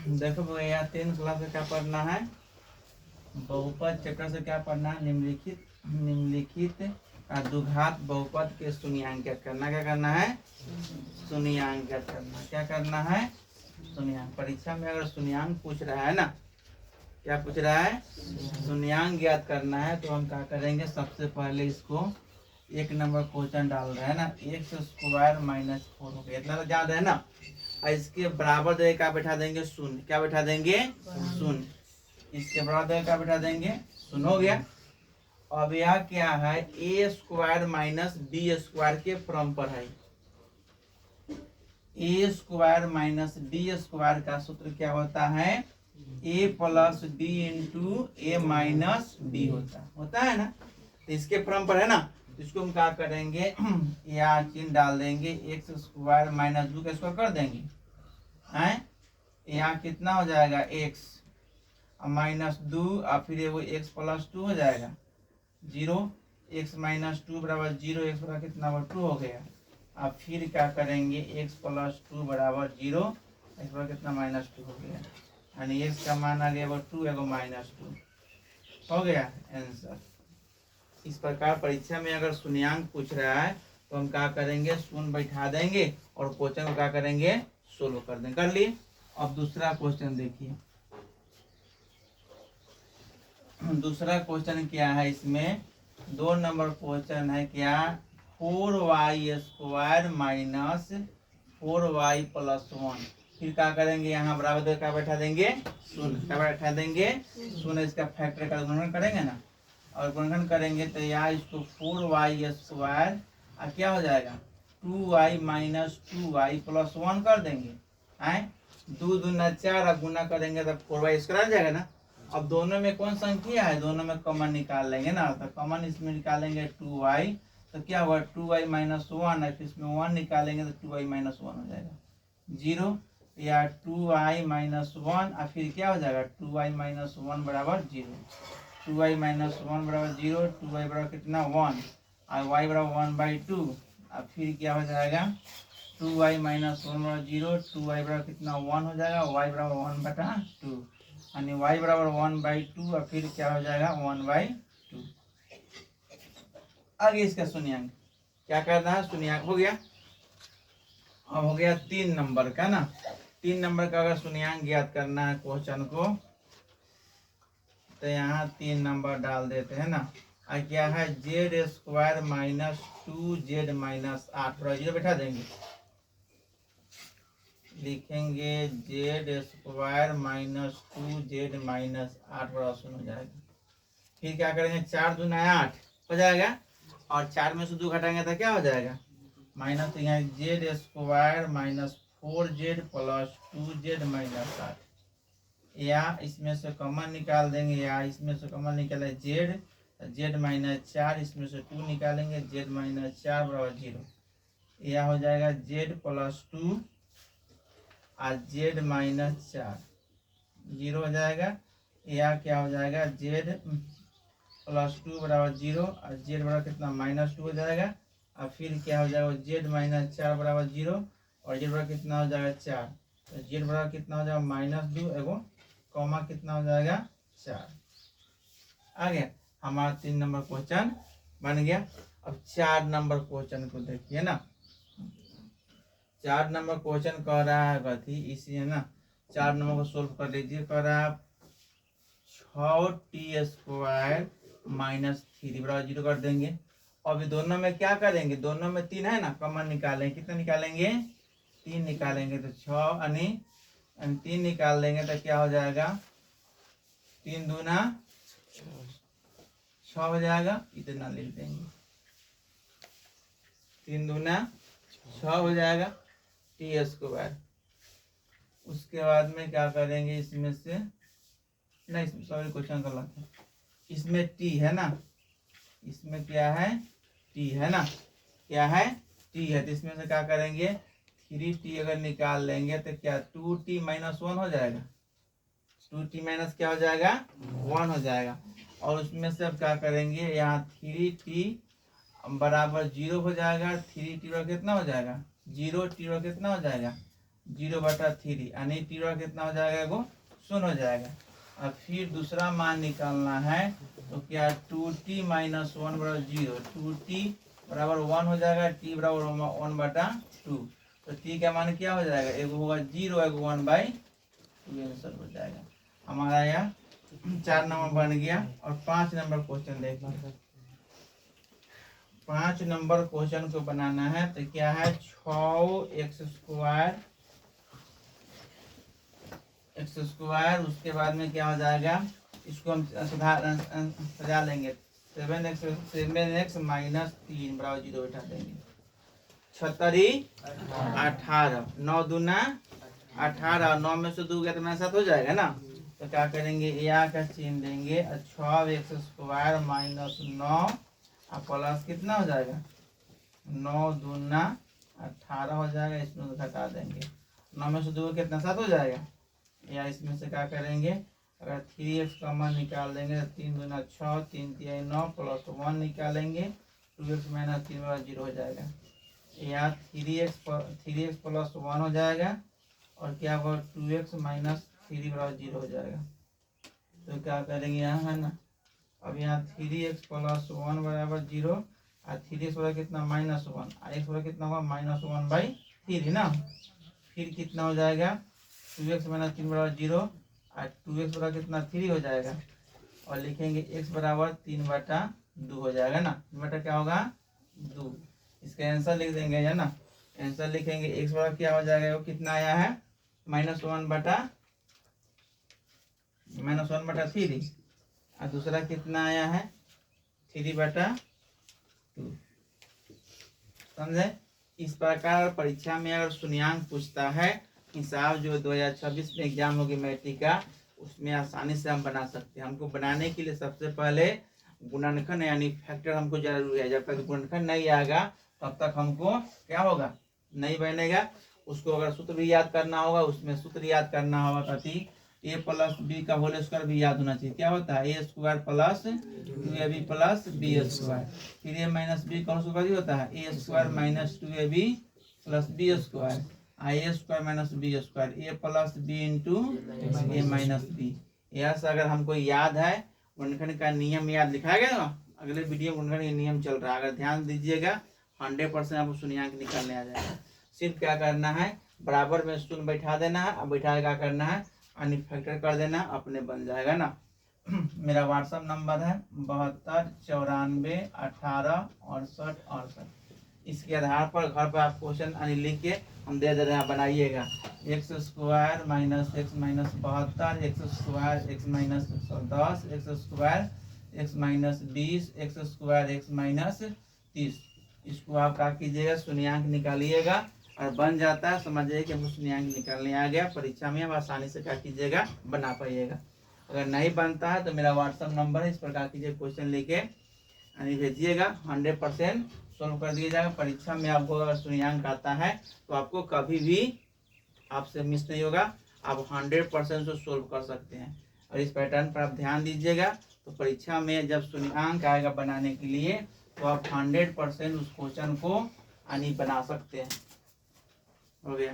देखो भैया 10 क्लास से क्या पढ़ना है, बहुपद चैप्टर से क्या पढ़ना है, निम्नलिखित द्विघात बहुपद के शून्यांकित करना। क्या करना है? शून्यांकित करना। क्या करना है? शून्यांक। परीक्षा में अगर शून्यांक पूछ रहा है ना, क्या पूछ रहा है? शून्यांक ज्ञात करना है, तो हम क्या करेंगे, सबसे पहले इसको 1 नंबर क्वेश्चन डाल रहे हैं ना, x² - 4 हो गया, इतना तो याद है ना। और इसके बराबर जगह क्या बैठा देंगे? शून्य। क्या बैठा देंगे? शून्य। इसके बराबर जगह क्या बैठा देंगे? शून्य हो गया। अब यह क्या है? a² - b² के क्रम पर है। a² - d² का सूत्र क्या होता है? a + b × a - b होता है ना। तो इसके क्रम पर है ना, इसको हम क्या करेंगे, या चिन्ह डाल देंगे, x² - 2 कर देंगे हैं। यहाँ कितना हो जाएगा? x -2 और फिर वो x + 2 हो जाएगा 0। x - 2 = 0, x बराबर कितना 2 हो गया। अब फिर क्या करेंगे, x + 2 = 0, x बराबर कितना -2 हो गया, यानी x का मान आ गया 2 एगो -2 हो गया आंसर। इस प्रकार परीक्षा में अगर शून्यांक पूछ रहा है तो हम क्या करेंगे, शून्य बैठा देंगे और क्वेश्चन को क्या करेंगे, सोल्व कर देंगे। कर लिए। अब दूसरा क्वेश्चन देखिए। दूसरा क्वेश्चन क्या है, इसमें 2 नंबर क्वेश्चन है। क्या? 4y² - 4y + 1। फिर क्या करेंगे, यहाँ बराबर क्या बैठा देंगे? शून्य। क्या बैठा देंगे? शून्य। इसका फैक्टर का गुणन करेंगे ना, और गुणन करेंगे तो यहाँ इसको 4y² और क्या हो जाएगा, 2y - 2y + 1 कर देंगे। आए 2 दूना 4 और गुना करेंगे तो 4y² आ जाएगा ना। अब दोनों में कौन संख्या है, दोनों में कॉमन निकाल लेंगे ना, तो कॉमन इसमें निकालेंगे 2y, तो क्या हुआ 2y - 1 है, फिर इसमें 1 निकालेंगे तो 2y - 1 हो जाएगा 0, या 2y - 1 और फिर क्या हो जाएगा 2y - 1 = 0। 2y - 1 = 0, 2y बराबर कितना 1 और y बराबर 1/2 और फिर क्या हो जाएगा 2y - 1 = 0, 2y बराबर कितना 1 हो जाएगा, y बराबर 1/2 यानी y बराबर 1/2 और फिर क्या हो जाएगा 1/2। आगे इसका शून्यांक क्या करना है, शून्यांक हो गया। अब हो गया 3 नंबर का ना, 3 नंबर का अगर शून्यांक ज्ञात करना है क्वेश्चन को, तो यहाँ 3 नंबर डाल देते हैं ना। और क्या है, z² - 2z - 8 पर 0 बैठा देंगे, लिखेंगे z² - 2z - 8 बराबर 0 हो जाएगा। फिर क्या करेंगे, 4 दूना 8 हो जाएगा, और 4 में से 2 घटाएंगे तो क्या हो जाएगा माइनस, तो यहाँ z² - 4z + 2z - 8, या इसमें से कॉमन निकाल देंगे, या इसमें से कॉमन निकाले z - 4, इसमें से 2 निकालेंगे z - 4 = 0, यह हो जाएगा z + 2 और z - 4 0 हो जाएगा, या क्या हो जाएगा z + 2 = 0 और z बराबर कितना -2 हो जाएगा, और फिर क्या हो जाएगा z - 4 = 0 और z बराबर कितना हो जाएगा 4, तो z बराबर कितना हो जाएगा -2 एगो कॉमा कितना हो जाएगा 4। आ गया हमारा 3 नंबर क्वेश्चन बन गया। अब 4 नंबर क्वेश्चन को देखिए ना। 4 नंबर क्वेश्चन कह रहा है गति, इसी है ना, 4 नंबर को सोल्व कर लीजिए। कह रहा है 6t² - 3 बराबर 0 कर देंगे। अभी दोनों में क्या करेंगे, दोनों में 3 है ना, कॉमन निकालेंगे, कितना निकालेंगे 3 निकालेंगे, तो 6 यानी 3 निकाल देंगे तो क्या हो जाएगा 3 दूना 6 हो जाएगा, इतना लिख देंगे 3 दूना 6 हो जाएगा t²। उसके बाद में क्या करेंगे, इसमें से नहीं सॉरी क्वेश्चन गलत है, इसमें t है ना, इसमें क्या है t है ना, क्या है t है, तो इसमें से क्या करेंगे 3t अगर निकाल लेंगे तो क्या 2t - 1 हो जाएगा, 2t माइनस क्या हो जाएगा 1 हो जाएगा। और उसमें से अब क्या करेंगे, यहाँ 3t बराबर 0 हो जाएगा, 3t बराबर कितना हो जाएगा 0, t बराबर कितना हो जाएगा 0/3 यानी टी बराबर कितना हो जाएगा, वो 0 हो जाएगा। अब फिर दूसरा मान निकालना है, तो क्या 2t - 1 बराबर 0, 2t बराबर 1 हो जाएगा, t बराबर 1/2। तो t का मान क्या हो जाएगा, एगो होगा 0, एगो 1/2 आंसर हो जाएगा हमारा। यह 4 नंबर बन गया। और 5 नंबर क्वेश्चन देखिए। 5 नंबर क्वेश्चन को बनाना है तो क्या है, 6x², उसके बाद में क्या हो जाएगा, इसको हम सजा लेंगे, 7x - 3 बराबर 0 बैठा देंगे। 18, 9 दूना 18, 9 में से 2 गया तो मेरे साथ हो जाएगा ना। तो क्या करेंगे, या का चिन्ह देंगे, 6x² - 9 प्लस कितना हो जाएगा, 9 दूना 18 हो जाएगा, इसमें से घटा देंगे। 9 में से 2 कितना, 7 हो जाएगा। या इसमें से क्या करेंगे, अगर 3x कॉमन निकाल देंगे तो 3 दूना 6, 3 तिहाई 9 प्लस 1 निकालेंगे, 2x - 3 बराबर 0 हो जाएगा। या 3x प्लस 1 हो जाएगा, और क्या होगा, 2x - 3 बराबर 0 हो जाएगा। तो क्या करेंगे यहाँ, है ना, अब यहाँ 3x प्लस 1 बराबर 0, और 3x बराबर कितना, -1, x बराबर कितना होगा, -1/3 ना। फिर कितना हो जाएगा, 2x - 3 बराबर 0, और 2x बराबर कितना, 3 हो जाएगा। और लिखेंगे x बराबर 3/2 हो जाएगा ना। 3 क्या होगा, 2। इसका आंसर लिख देंगे, है ना। आंसर लिखेंगे, x बराबर क्या हो जाएगा, वो कितना आया है, -1/3, और दूसरा कितना आया है, 3/2। समझे। इस प्रकार परीक्षा में अगर शून्यांक पूछता है, हिसाब जो 2026 में एग्जाम होगी मैट्रिक का, उसमें आसानी से हम बना सकते हैं। हमको बनाने के लिए सबसे पहले गुणनखंड यानी फैक्टर हमको जरूरी है। जब तक गुणनखंड नहीं आएगा तब तक हमको क्या होगा, नहीं बनेगा। उसको अगर सूत्र भी याद करना होगा, उसमें सूत्र याद करना होगा, कथी, a प्लस बी का होल स्क्वायर भी याद होना चाहिए। क्या होता है, a² plus 2ab plus b²। फिर a माइनस बी कौन सा होता है, a² - 2ab plus b², a² - b², a plus b into a minus B. यह अगर हमको याद है, गुणनखंड का नियम याद लिखा गया ना, अगले वीडियो में गुणनखंड का नियम चल रहा है, अगर ध्यान दीजिएगा 100% आपको शून्यांक निकालने आ जाएगा। सिर्फ क्या करना है, बराबर में शून्य बैठा देना है, अब बैठा क्या करना है, यानी फैक्टर कर देना, अपने बन जाएगा ना। मेरा व्हाट्सएप नंबर है 72 94 18 68 68। इसके आधार पर घर पर आप क्वेश्चन यानी लिख के हम दे दे रहे हैं, बनाइएगा। x² - x - 72, x² x - 10, x² x - 20, x² x - 30। इसको आप क्या कीजिएगा, शून्यांक निकालिएगा, और बन जाता है, समझिए कि हमको शून्यांक निकालने आ गया। परीक्षा में आप आसानी से क्या कीजिएगा, बना पाइएगा। अगर नहीं बनता है तो मेरा व्हाट्सएप नंबर है, इस पर क्या कीजिए, क्वेश्चन लेके यानी भेजिएगा, 100% सोल्व कर दिया जाएगा। परीक्षा में आपको अगर शून्यांक आता है तो आपको कभी भी आपसे मिस नहीं होगा, आप 100% से सोल्व कर सकते हैं। और इस पैटर्न पर आप ध्यान दीजिएगा, तो परीक्षा में जब शून्यांक आएगा बनाने के लिए, तो आप 100% उस क्वेश्चन को यानी बना सकते हैं। हो गया।